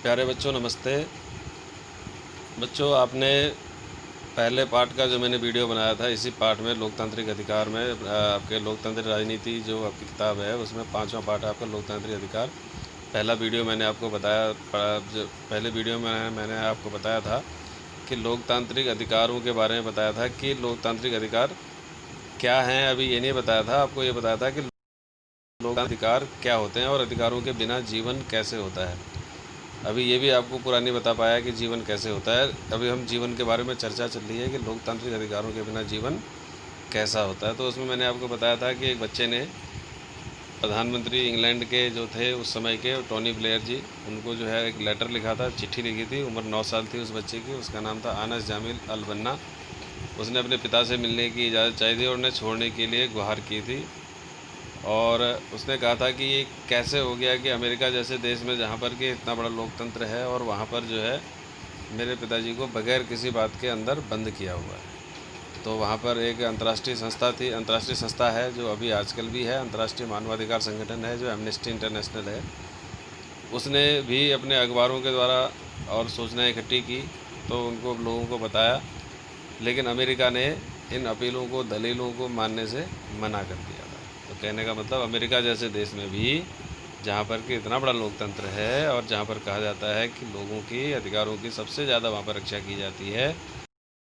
प्यारे बच्चों नमस्ते। बच्चों आपने पहले पार्ट का जो मैंने वीडियो बनाया था, इसी पार्ट में लोकतांत्रिक अधिकार में आपके लोकतंत्र राजनीति जो आपकी किताब है उसमें 5वां पार्ट है आपका लोकतांत्रिक अधिकार। पहला वीडियो मैंने आपको बताया, जो पहले वीडियो में मैंने आपको बताया था कि लोकतांत्रिक अधिकारों के बारे में बताया था कि लोकतांत्रिक अधिकार क्या हैं। अभी ये नहीं बताया था, आपको ये बताया था कि लोकतांत्रिक अधिकार क्या होते हैं और अधिकारों के बिना जीवन कैसे होता है। अभी ये भी आपको पूरा नहीं बता पाया कि जीवन कैसे होता है। अभी हम जीवन के बारे में चर्चा चल रही है कि लोकतांत्रिक अधिकारों के बिना जीवन कैसा होता है। तो उसमें मैंने आपको बताया था कि एक बच्चे ने प्रधानमंत्री इंग्लैंड के जो थे उस समय के, टोनी ब्लेयर जी, उनको जो है एक लेटर लिखा था, चिट्ठी लिखी थी। उम्र 9 साल थी उस बच्चे की। उसका नाम था आनस जामिल अल बन्ना। उसने अपने पिता से मिलने की इजाज़त चाहिए थी और उन्हें छोड़ने के लिए गुहार की थी। और उसने कहा था कि ये कैसे हो गया कि अमेरिका जैसे देश में जहाँ पर कि इतना बड़ा लोकतंत्र है और वहाँ पर जो है मेरे पिताजी को बगैर किसी बात के अंदर बंद किया हुआ है। तो वहाँ पर एक अंतर्राष्ट्रीय संस्था थी, अंतर्राष्ट्रीय संस्था है जो अभी आजकल भी है, अंतर्राष्ट्रीय मानवाधिकार संगठन है जो एमनेस्टी इंटरनेशनल है। उसने भी अपने अखबारों के द्वारा और सूचनाएं इकट्ठी की, तो उनको लोगों को बताया, लेकिन अमेरिका ने इन अपीलों को, दलीलों को मानने से मना कर दिया था। तो कहने का मतलब अमेरिका जैसे देश में भी, जहाँ पर कि इतना बड़ा लोकतंत्र है और जहाँ पर कहा जाता है कि लोगों की अधिकारों की सबसे ज़्यादा वहाँ पर रक्षा की जाती है,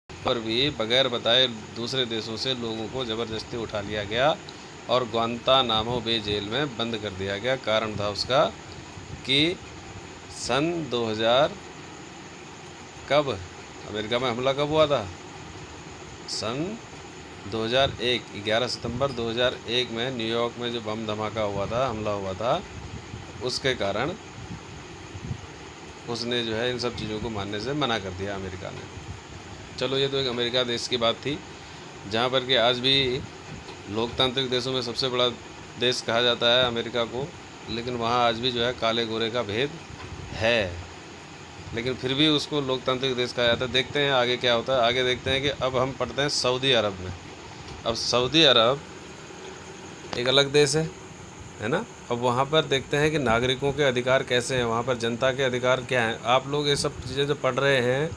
पर भी बगैर बताए दूसरे देशों से लोगों को ज़बरदस्ती उठा लिया गया और ग्वांतानामो बे जेल में बंद कर दिया गया। कारण था उसका कि सन 2000 कब अमेरिका में हमला कब हुआ था? सन 2001, 11 सितंबर 2001 में न्यूयॉर्क में जो बम धमाका हुआ था, हमला हुआ था, उसके कारण उसने जो है इन सब चीज़ों को मानने से मना कर दिया अमेरिका ने। चलो, ये तो एक अमेरिका देश की बात थी, जहाँ पर कि आज भी लोकतांत्रिक देशों में सबसे बड़ा देश कहा जाता है अमेरिका को, लेकिन वहाँ आज भी जो है काले गोरे का भेद है, लेकिन फिर भी उसको लोकतांत्रिक देश कहा जाता है। देखते हैं आगे क्या होता है। आगे देखते हैं कि अब हम पढ़ते हैं सऊदी अरब में। अब सऊदी अरब एक अलग देश है ना। अब वहाँ पर देखते हैं कि नागरिकों के अधिकार कैसे हैं, वहाँ पर जनता के अधिकार क्या हैं। आप लोग ये सब चीज़ें जो पढ़ रहे हैं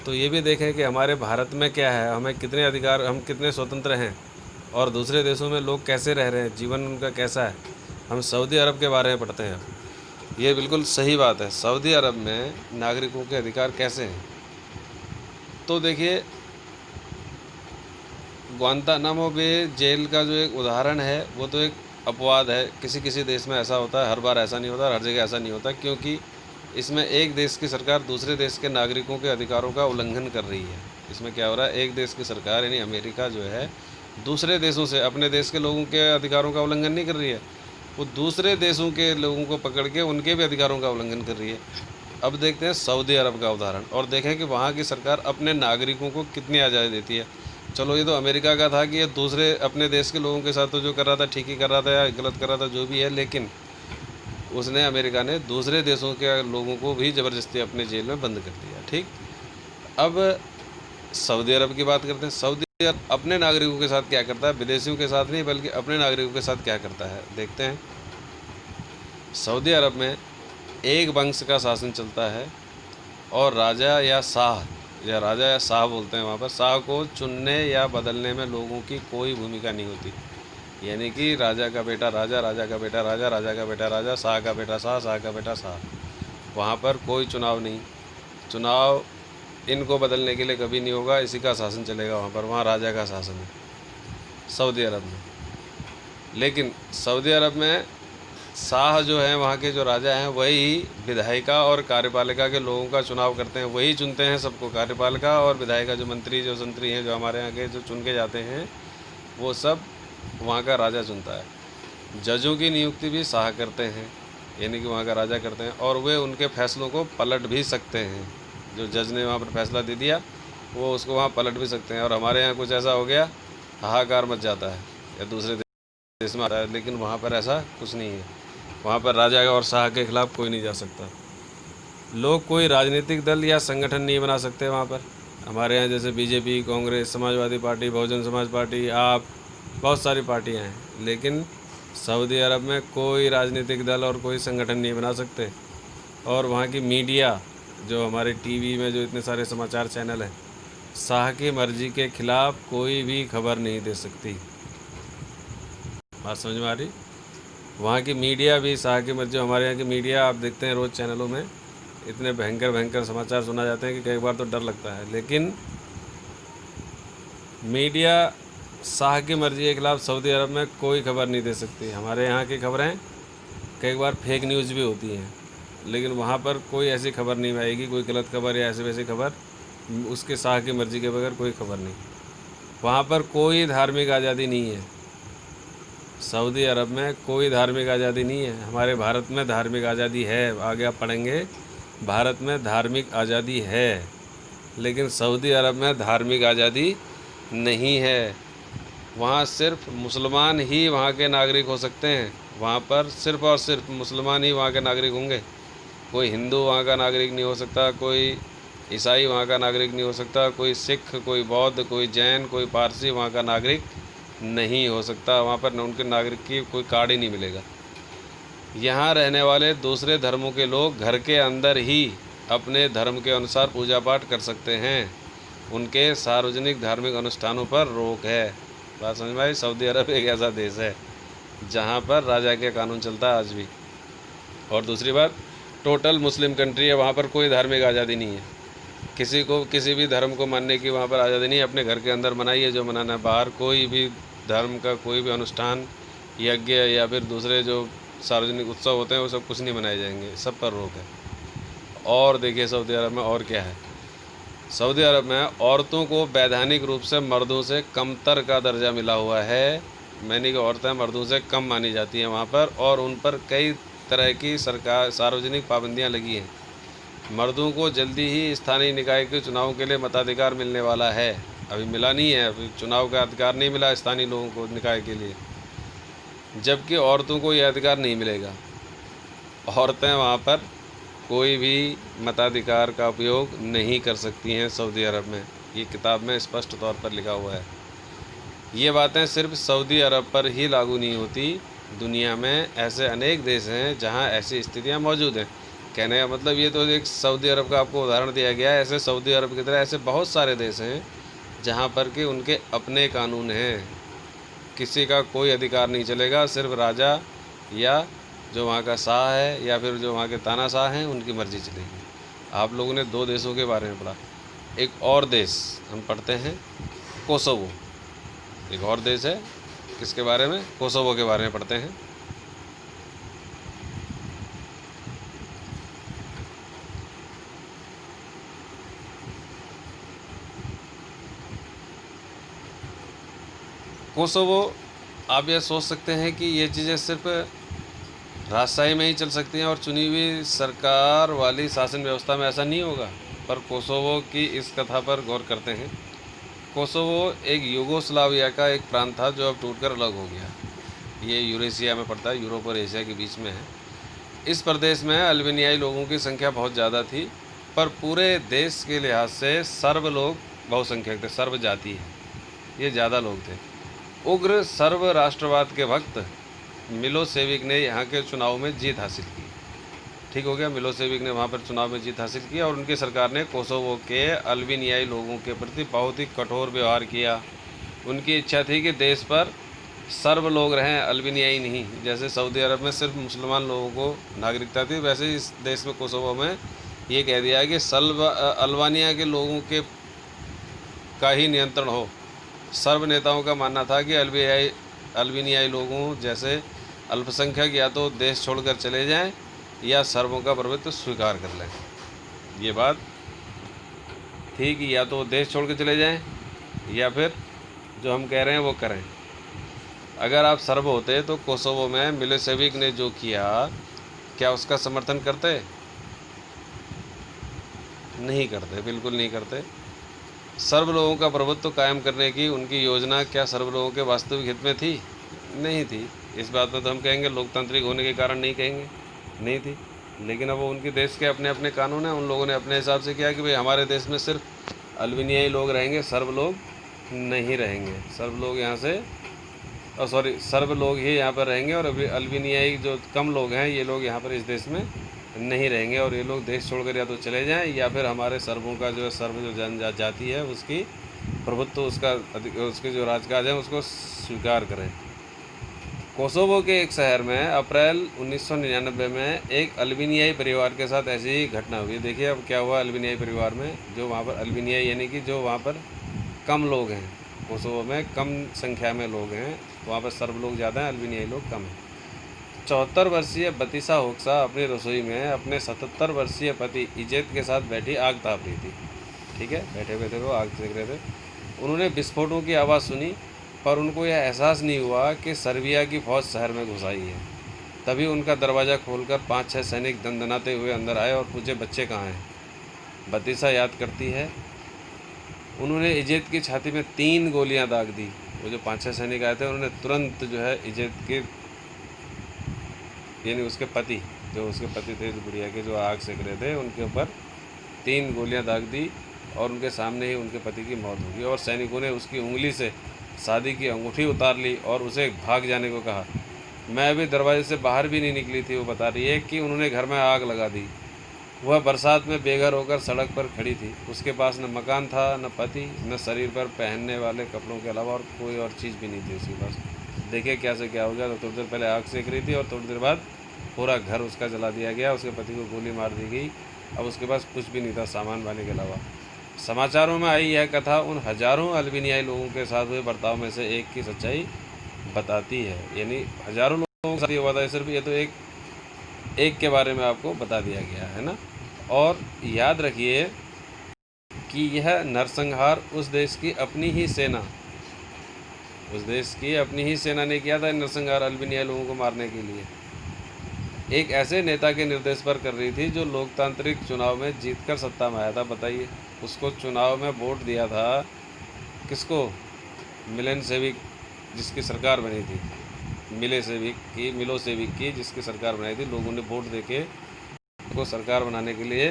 तो ये भी देखें कि हमारे भारत में क्या है, हमें कितने अधिकार, हम कितने स्वतंत्र हैं और दूसरे देशों में लोग कैसे रह रहे हैं, जीवन उनका कैसा है। हम सऊदी अरब के बारे में पढ़ते हैं। ये बिल्कुल सही बात है, सऊदी अरब में नागरिकों के अधिकार कैसे हैं। तो देखिए, ग्वांतानामो बे जेल का जो एक उदाहरण है वो तो एक अपवाद है। किसी किसी देश में ऐसा होता है, हर बार ऐसा नहीं होता, हर जगह ऐसा नहीं होता, क्योंकि इसमें एक देश की सरकार दूसरे देश के नागरिकों के अधिकारों का उल्लंघन कर रही है। इसमें क्या हो रहा है, एक देश की सरकार यानी अमेरिका जो है दूसरे देशों से अपने देश के लोगों के अधिकारों का उल्लंघन नहीं कर रही है, वो दूसरे देशों के लोगों को पकड़ के उनके भी अधिकारों का उल्लंघन कर रही है। अब देखते हैं सऊदी अरब का उदाहरण और देखें कि वहाँ की सरकार अपने नागरिकों को कितनी आज़ादी देती है। चलो, ये तो अमेरिका का था कि ये दूसरे अपने देश के लोगों के साथ तो जो कर रहा था ठीक ही कर रहा था या गलत कर रहा था, जो भी है, लेकिन उसने, अमेरिका ने दूसरे देशों के लोगों को भी ज़बरदस्ती अपने जेल में बंद कर दिया। ठीक, अब सऊदी अरब की बात करते हैं। सऊदी अरब अपने नागरिकों के साथ क्या करता है, विदेशियों के साथ नहीं बल्कि अपने नागरिकों के साथ क्या करता है, देखते हैं। सऊदी अरब में एक वंश का शासन चलता है और राजा या शाह बोलते हैं वहाँ पर, शाह को चुनने या बदलने में लोगों की कोई भूमिका नहीं होती। यानी कि राजा का बेटा राजा, राजा का बेटा राजा, राजा का बेटा राजा, शाह का बेटा शाह, शाह का बेटा शाह। वहाँ पर कोई चुनाव नहीं, चुनाव इनको बदलने के लिए कभी नहीं होगा, इसी का शासन चलेगा वहाँ पर। वहाँ राजा का शासन है सऊदी अरब में। लेकिन सऊदी अरब में शाह जो हैं, वहाँ के जो राजा हैं, वही विधायिका और कार्यपालिका के लोगों का चुनाव करते हैं, वही चुनते हैं सबको। कार्यपालिका और विधायिका जो मंत्री, जो संतरी हैं, जो हमारे यहाँ के जो चुन के जाते हैं, वो सब वहाँ का राजा चुनता है। जजों की नियुक्ति भी शाह करते हैं, यानी कि वहाँ का राजा करते हैं, और वे उनके फैसलों को पलट भी सकते हैं। जो जज ने वहाँ पर फैसला दे दिया, वो उसको वहाँ पलट भी सकते हैं। और हमारे यहाँ कुछ ऐसा हो गया, हाहाकार मच जाता है, या दूसरे देश में आता है, लेकिन वहाँ पर ऐसा कुछ नहीं है। वहाँ पर राजा और शाह के खिलाफ कोई नहीं जा सकता। लोग कोई राजनीतिक दल या संगठन नहीं बना सकते वहाँ पर। हमारे यहाँ जैसे BJP, Congress, Samajwadi party, Bahujan Samaj party, आप, बहुत सारी पार्टियाँ हैं, लेकिन सऊदी अरब में कोई राजनीतिक दल और कोई संगठन नहीं बना सकते। और वहाँ की मीडिया, जो हमारे टीवी में जो इतने सारे समाचार चैनल हैं, शाह की मर्जी के खिलाफ कोई भी खबर नहीं दे सकती। बात समझ में आ रही? वहाँ की मीडिया भी शाह की मर्जी, हमारे यहाँ की मीडिया आप देखते हैं रोज़ चैनलों में इतने भयंकर भयंकर समाचार सुना जाते हैं कि कई बार तो डर लगता है, लेकिन मीडिया शाह की मर्जी के खिलाफ सऊदी अरब में कोई खबर नहीं दे सकती। हमारे यहाँ की खबरें कई बार फेक न्यूज़ भी होती हैं, लेकिन वहाँ पर कोई ऐसी खबर नहीं आएगी, कोई गलत खबर या ऐसी वैसी खबर, उसके शाह की मर्जी के बगैर कोई खबर नहीं। वहाँ पर कोई धार्मिक आज़ादी नहीं है। सऊदी अरब में कोई धार्मिक आज़ादी नहीं है। हमारे भारत में धार्मिक आज़ादी है, आगे आप पढ़ेंगे, भारत में धार्मिक आज़ादी है, लेकिन सऊदी अरब में धार्मिक आज़ादी नहीं है। वहाँ सिर्फ मुसलमान ही वहाँ के नागरिक हो सकते हैं। वहाँ पर सिर्फ और सिर्फ मुसलमान ही वहाँ के नागरिक होंगे। कोई हिंदू वहाँ का नागरिक नहीं हो सकता, कोई ईसाई वहाँ का नागरिक नहीं हो सकता, कोई सिख, कोई बौद्ध, कोई जैन, कोई पारसी वहाँ का नागरिक नहीं हो सकता। वहाँ पर उनके नागरिक की कोई कार्ड ही नहीं मिलेगा। यहाँ रहने वाले दूसरे धर्मों के लोग घर के अंदर ही अपने धर्म के अनुसार पूजा पाठ कर सकते हैं। उनके सार्वजनिक धार्मिक अनुष्ठानों पर रोक है। बात समझ में आई? सऊदी अरब एक ऐसा देश है जहाँ पर राजा के कानून चलता है आज भी। और दूसरी बात, टोटल मुस्लिम कंट्री है, वहाँ पर कोई धार्मिक आज़ादी नहीं है। किसी को किसी भी धर्म को मानने की वहाँ पर आज़ादी नहीं है। अपने घर के अंदर मनाइए जो मनाना है, बाहर कोई भी धर्म का कोई भी अनुष्ठान, यज्ञ या फिर दूसरे जो सार्वजनिक उत्सव होते हैं वो सब कुछ नहीं मनाए जाएंगे, सब पर रोक है। और देखिए सऊदी अरब में और क्या है। सऊदी अरब में औरतों को वैधानिक रूप से मर्दों से कमतर का दर्जा मिला हुआ है। मैंने कि औरतें मर्दों से कम मानी जाती हैं वहाँ पर, और उन पर कई तरह की सरकार सार्वजनिक पाबंदियाँ लगी हैं। मर्दों को जल्दी ही स्थानीय निकाय के चुनाव के लिए मताधिकार मिलने वाला है। अभी मिला नहीं है, अभी चुनाव का अधिकार नहीं मिला स्थानीय लोगों को निकाय के लिए, जबकि औरतों को यह अधिकार नहीं मिलेगा। औरतें वहाँ पर कोई भी मताधिकार का उपयोग नहीं कर सकती हैं सऊदी अरब में। ये किताब में स्पष्ट तौर पर लिखा हुआ है। ये बातें सिर्फ सऊदी अरब पर ही लागू नहीं होती, दुनिया में ऐसे अनेक देश हैं जहां ऐसी स्थितियां मौजूद हैं। कहने का मतलब ये तो एक सऊदी अरब का आपको उदाहरण दिया गया है, ऐसे सऊदी अरब की तरह ऐसे बहुत सारे देश हैं जहां पर कि उनके अपने कानून हैं। किसी का कोई अधिकार नहीं चलेगा, सिर्फ राजा या जो वहाँ का शाह है या फिर जो वहाँ के तानाशाह हैं उनकी मर्ज़ी चलेगी। आप लोगों ने दो देशों के बारे में पढ़ा, एक और देश हम पढ़ते हैं कोसोवो। एक और देश है, किसके बारे में? कोसोवो के बारे में पढ़ते हैं। कोसोवो, आप ये सोच सकते हैं कि ये चीज़ें सिर्फ राजशाही में ही चल सकती हैं और चुनी हुई सरकार वाली शासन व्यवस्था में ऐसा नहीं होगा, पर कोसोवो की इस कथा पर गौर करते हैं। कोसोवो एक यूगोस्लाविया का एक प्रांत था जो अब टूटकर अलग हो गया। ये यूरेशिया में पड़ता है, यूरोप और एशिया के बीच में है। इस प्रदेश में अल्बानियाई लोगों की संख्या बहुत ज़्यादा थी, पर पूरे देश के लिहाज से सर्ब लोग बहुसंख्यक थे, सर्ब जाति है, ये ज़्यादा लोग थे। उग्र सर्ब राष्ट्रवाद के वक्त मिलोसेविक ने यहाँ के चुनाव में जीत हासिल की। ठीक हो गया, मिलोसेविक ने वहाँ पर चुनाव में जीत हासिल की और उनकी सरकार ने कोसोवो के अल्बानियाई लोगों के प्रति बहुत ही कठोर व्यवहार किया। उनकी इच्छा थी कि देश पर सर्ब लोग रहें, अल्बानियाई नहीं। जैसे सऊदी अरब में सिर्फ मुसलमान लोगों को नागरिकता थी, वैसे ही इस देश में कोसोवो में ये कह दिया कि अल्बानिया के लोगों के का ही नियंत्रण हो। सर्ब नेताओं का मानना था कि अल्बानियाई लोगों जैसे अल्पसंख्यक या तो देश छोड़कर चले जाएं या सर्बों का प्रभुत्व स्वीकार कर लें। ये बात थी कि या तो देश छोड़ के चले जाएं या फिर जो हम कह रहे हैं वो करें। अगर आप सर्ब होते तो कोसोवो में मिलोसेविक ने जो किया, क्या उसका समर्थन करते? नहीं करते, बिल्कुल नहीं करते। सर्ब लोगों का प्रभुत्व कायम करने की उनकी योजना क्या सर्ब लोगों के वास्तविक हित में थी? नहीं थी। इस बात में तो हम कहेंगे लोकतांत्रिक होने के कारण नहीं कहेंगे, नहीं थी। लेकिन अब वो उनके देश के अपने अपने कानून हैं, उन लोगों ने अपने हिसाब से किया कि भाई हमारे देश में सिर्फ अल्बानियाई लोग रहेंगे, सर्ब लोग नहीं रहेंगे। सर्ब लोग यहाँ से सर्ब लोग ही यहाँ पर रहेंगे और अभी अल्बानियाई जो कम लोग हैं ये लोग यहाँ पर इस देश में नहीं रहेंगे और ये लोग देश छोड़कर या तो चले जाएं या फिर हमारे सर्बों का जो है, सर्ब जो जनजाति है उसकी प्रभुत्व, उसके जो राजकाज है उसको स्वीकार करें। कोसोवो के एक शहर में अप्रैल 1999 में एक अल्बानियाई परिवार के साथ ऐसी ही घटना हुई। देखिए अब क्या हुआ अल्बानियाई परिवार में, जो वहाँ पर अल्बानियाई यानी कि जो वहाँ पर कम लोग हैं, कोसोवो में कम संख्या में लोग हैं, वहाँ पर सर्ब लोग ज़्यादा हैं, अल्बानियाई लोग कम हैं। 74 वर्षीय बतीसा होक्सा अपनी रसोई में अपने 77 वर्षीय पति इजेत के साथ बैठी आग ताप रही थी। ठीक है, बैठे हुए थे, वो आग सेक रहे थे। उन्होंने विस्फोटों की आवाज़ सुनी पर उनको यह एहसास नहीं हुआ कि सर्बिया की फौज शहर में घुस आई है। तभी उनका दरवाज़ा खोलकर 5-6 सैनिक दंदनाते हुए अंदर आए और पूछे, बच्चे कहाँ हैं? बतीसा याद करती है, उन्होंने इजेत की छाती में 3 गोलियां दाग दी। वो जो 5-6 सैनिक आए थे उन्होंने तुरंत जो है इजेत के यानी उसके पति, जो उसके पति थे बुढ़िया के, जो आग सेक रहे थे, उनके ऊपर 3 गोलियां दाग दी और उनके सामने ही उनके पति की मौत हो गई। और सैनिकों ने उसकी उंगली से शादी की अंगूठी उतार ली और उसे भाग जाने को कहा। मैं अभी दरवाजे से बाहर भी नहीं निकली थी, वो बता रही है कि उन्होंने घर में आग लगा दी। वह बरसात में बेघर होकर सड़क पर खड़ी थी। उसके पास न मकान था, न पति, न शरीर पर पहनने वाले कपड़ों के अलावा और कोई और चीज़ भी नहीं थी उसके पास। देखिए क्या से क्या हो गया। तो थोड़ी देर पहले आग सेक रही थी और थोड़ी देर बाद पूरा घर उसका जला दिया गया, उसके पति को गोली मार दी गई। अब उसके पास कुछ भी नहीं था सामान वाने के अलावा। समाचारों में आई यह कथा उन हजारों अल्बानियाई लोगों के साथ हुए बर्ताव में से एक की सच्चाई बताती है। यानी हजारों लोगों के साथ ये हुआ था, सिर्फ ये तो एक के बारे में आपको बता दिया गया है ना। और याद रखिए कि यह नरसंहार उस देश की अपनी ही सेना ने किया था। नरसंहार अल्बानियाई लोगों को मारने के लिए एक ऐसे नेता के निर्देश पर कर रही थी जो लोकतांत्रिक चुनाव में जीतकर सत्ता में आया था। बताइए, उसको चुनाव में वोट दिया था किसको? मिलोसेविक, जिसकी सरकार बनी थी, मिलोसेविक की जिसकी सरकार बनाई थी। लोगों ने वोट देके उसको सरकार बनाने के लिए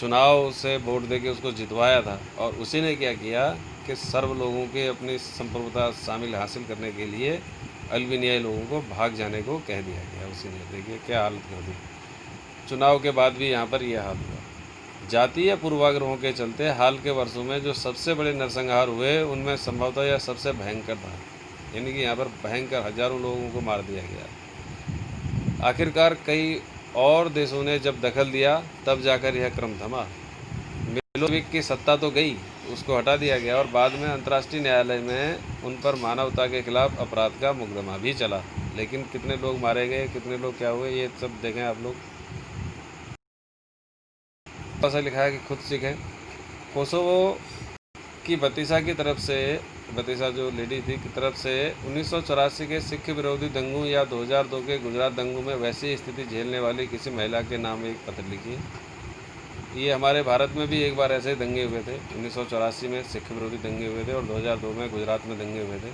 चुनाव से वोट देके उसको जितवाया था। और उसी ने क्या किया कि सर्व लोगों के अपनी संप्रभुता शामिल हासिल करने के लिए अल्बानियाई लोगों को भाग जाने को कह दिया गया। उसी ने देखिए क्या हालत कर दी। चुनाव के बाद भी यहाँ पर यह हाल हुआ। जातीय पूर्वाग्रहों के चलते हाल के वर्षों में जो सबसे बड़े नरसंहार हुए उनमें संभवतः यह सबसे भयंकर था। यानी कि यहाँ पर भयंकर हजारों लोगों को मार दिया गया। आखिरकार कई और देशों ने जब दखल दिया तब जाकर यह क्रम थमा। मिलोसेविक की सत्ता तो गई, उसको हटा दिया गया और बाद में अंतर्राष्ट्रीय न्यायालय में उन पर मानवता के खिलाफ अपराध का मुकदमा भी चला। लेकिन कितने लोग मारे गए, कितने लोग क्या हुए, ये सब देखें आप लोग। ऐसा लिखा है कि खुद सीखें। कोसोवो की बतीसा जो लेडी थी की तरफ से 1984 के सिख विरोधी दंगों या 2002 के गुजरात दंगों में वैसी स्थिति झेलने वाली किसी महिला के नाम एक पत्र लिखिए। ये हमारे भारत में भी एक बार ऐसे दंगे हुए थे। 1984 में सिख विरोधी दंगे हुए थे और 2002 में गुजरात में दंगे हुए थे।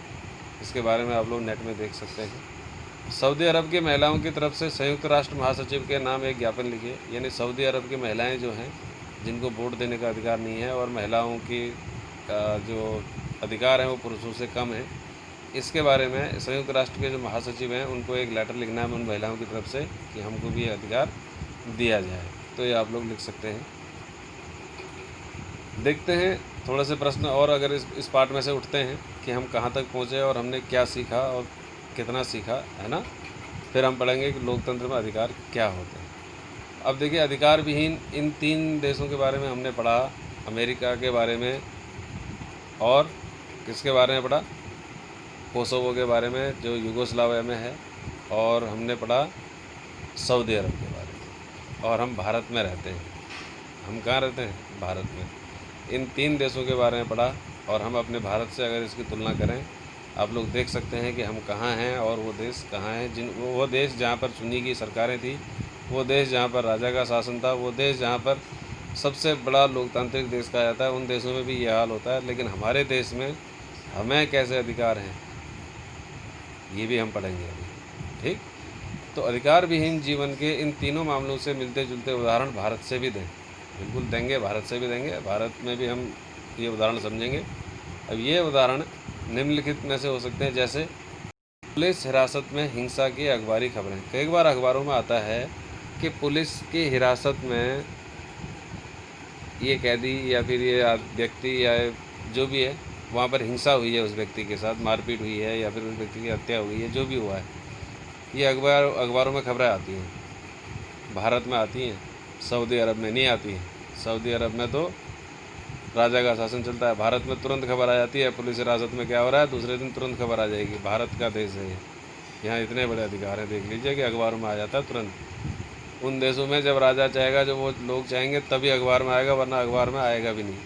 इसके बारे में आप लोग नेट में देख सकते हैं। सऊदी अरब की महिलाओं की तरफ से संयुक्त राष्ट्र महासचिव के नाम एक ज्ञापन लिखिए। यानी सऊदी अरब की महिलाएं जो हैं, जिनको वोट देने का अधिकार नहीं है और महिलाओं की जो अधिकार हैं वो पुरुषों से कम है, इसके बारे में संयुक्त राष्ट्र के जो महासचिव हैं उनको एक लेटर लिखना है उन महिलाओं की तरफ से कि हमको भी ये अधिकार दिया जाए। तो ये आप लोग लिख सकते हैं। देखते हैं थोड़े से प्रश्न और अगर इस पार्ट में से उठते हैं कि हम कहाँ तक पहुँचे और हमने क्या सीखा और कितना सीखा, है ना। फिर हम पढ़ेंगे कि लोकतंत्र में अधिकार क्या होते हैं। अब देखिए, अधिकार विहीन इन 3 देशों के बारे में हमने पढ़ा। अमेरिका के बारे में और किसके बारे में पढ़ा? कोसोवो के बारे में जो यूगोस्लाविया में है, और हमने पढ़ा सऊदी अरब के बारे में। और हम भारत में रहते हैं। हम कहाँ रहते हैं? भारत में। इन 3 देशों के बारे में पढ़ा और हम अपने भारत से अगर इसकी तुलना करें, आप लोग देख सकते हैं कि हम कहाँ हैं और वो देश कहाँ हैं। वो देश जहाँ पर चुनी की सरकारें थी, वो देश जहाँ पर राजा का शासन था, वो देश जहाँ पर सबसे बड़ा लोकतांत्रिक देश कहा जाता है, उन देशों में भी ये हाल होता है। लेकिन हमारे देश में हमें कैसे अधिकार हैं, ये भी हम पढ़ेंगे अभी। ठीक, तो अधिकार विहीन जीवन के इन तीनों मामलों से मिलते जुलते उदाहरण भारत से भी दें। बिल्कुल देंगे, भारत से भी देंगे। भारत में भी हम ये उदाहरण समझेंगे। अब ये उदाहरण निम्नलिखित में से हो सकते हैं, जैसे पुलिस हिरासत में हिंसा की अखबारी खबरें। कई बार अखबारों में आता है कि पुलिस की हिरासत में ये कैदी या फिर ये व्यक्ति या जो भी है, वहाँ पर हिंसा हुई है, उस व्यक्ति के साथ मारपीट हुई है या फिर उस व्यक्ति की हत्या हुई है, जो भी हुआ है, ये अखबारों में खबरें आती हैं, भारत में आती हैं, सऊदी अरब में नहीं आती हैं। सऊदी अरब में तो राजा का शासन चलता है। भारत में तुरंत खबर आ जाती है पुलिस हिरासत में क्या हो रहा है, दूसरे दिन तुरंत खबर आ जाएगी। भारत का देश है ये, यहाँ इतने बड़े अधिकार हैं, देख लीजिए कि अखबारों में आ जाता है तुरंत। उन देशों में जब राजा चाहेगा, जब वो लोग चाहेंगे तभी अखबार में आएगा, वरना अखबार में आएगा भी नहीं।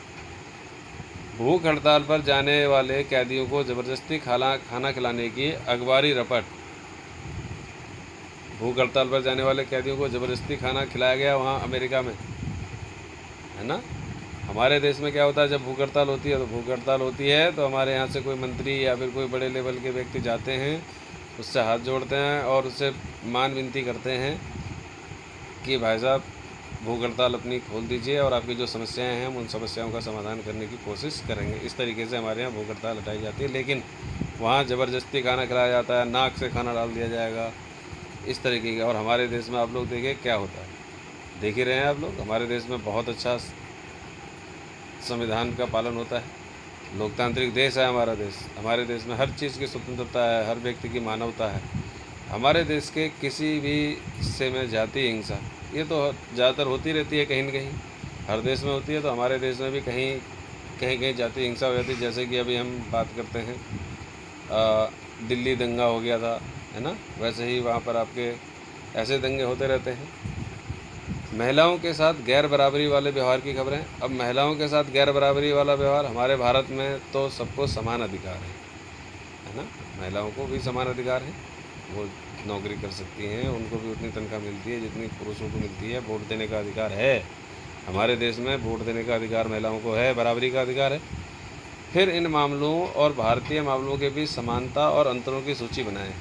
भूख हड़ताल पर जाने वाले कैदियों को ज़बरदस्ती खाना खिलाने की अखबारी रपट। भूख हड़ताल पर जाने वाले कैदियों को ज़बरदस्ती खाना खिलाया गया वहाँ अमेरिका में, है ना। हमारे देश में क्या होता है, जब भूख हड़ताल होती है तो भूख हड़ताल होती है तो हमारे यहाँ से कोई मंत्री या फिर कोई बड़े लेवल के व्यक्ति जाते हैं, उससे हाथ जोड़ते हैं और उससे मान विनती करते हैं कि भाई साहब भूख हड़ताल अपनी खोल दीजिए और आपकी जो समस्याएं हैं हम उन समस्याओं का समाधान करने की कोशिश करेंगे। इस तरीके से हमारे यहाँ भूख हड़ताल हटाई जाती है। लेकिन वहाँ ज़बरदस्ती खाना खिलाया जाता है, नाक से खाना डाल दिया जाएगा, इस तरीके का। और हमारे देश में आप लोग देखिए क्या होता है, देख ही रहे हैं आप लोग। हमारे देश में बहुत अच्छा संविधान का पालन होता है, लोकतांत्रिक देश है हमारा देश। हमारे देश में हर चीज़ की स्वतंत्रता है, हर व्यक्ति की मानवता है। हमारे देश के किसी भी हिस्से में जाति हिंसा ये तो ज़्यादातर होती रहती है, कहीं न कहीं हर देश में होती है, तो हमारे देश में भी कहीं कहीं जाति हिंसा हो जाती है। जैसे कि अभी हम बात करते हैं दिल्ली दंगा हो गया था, है ना, वैसे ही वहाँ पर आपके ऐसे दंगे होते रहते हैं। महिलाओं के साथ गैर बराबरी वाले व्यवहार की खबरें। अब महिलाओं के साथ गैर बराबरी वाला व्यवहार, हमारे भारत में तो सबको समान अधिकार है ना, महिलाओं को भी समान अधिकार है, वो नौकरी कर सकती हैं, उनको भी उतनी तनख्वाह मिलती है जितनी पुरुषों को मिलती है। वोट देने का अधिकार है हमारे देश में, वोट देने का अधिकार महिलाओं को है, बराबरी का अधिकार है। फिर इन मामलों और भारतीय मामलों के बीच समानता और अंतरों की सूची बनाएं।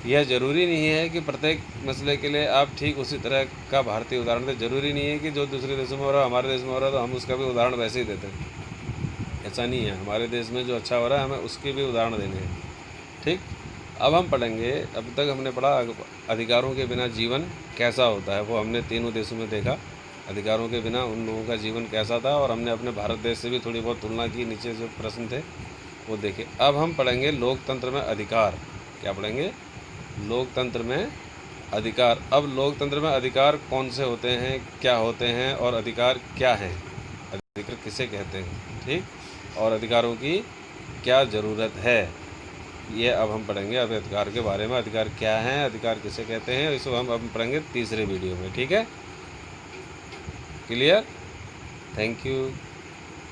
यह ज़रूरी नहीं है कि प्रत्येक मसले के लिए आप ठीक उसी तरह का भारतीय उदाहरण दें। ज़रूरी नहीं है कि जो दूसरे देशों में हो रहा है हमारे देश में हो रहा है तो हम उसका भी उदाहरण वैसे ही देते हैं, ऐसा नहीं है। हमारे देश में जो अच्छा हो रहा है हमें उसके भी उदाहरण देने हैं, ठीक। अब हम पढ़ेंगे, अब तक हमने पढ़ा अधिकारों के बिना जीवन कैसा होता है, वो हमने तीनों देशों में देखा, अधिकारों के बिना उन लोगों का जीवन कैसा था, और हमने अपने भारत देश से भी थोड़ी बहुत तुलना की, नीचे जो प्रश्न थे वो देखे। अब हम पढ़ेंगे लोकतंत्र में अधिकार। क्या पढ़ेंगे? लोकतंत्र में अधिकार। अब लोकतंत्र में अधिकार कौन से होते हैं, क्या होते हैं और अधिकार क्या हैं, अधिकार किसे कहते हैं, ठीक, और अधिकारों की क्या ज़रूरत है, ये अब हम पढ़ेंगे। अब अधिकार के बारे में, अधिकार क्या हैं, अधिकार किसे कहते हैं, इसको हम अब पढ़ेंगे तीसरे वीडियो में, ठीक है। क्लियर? Thank you.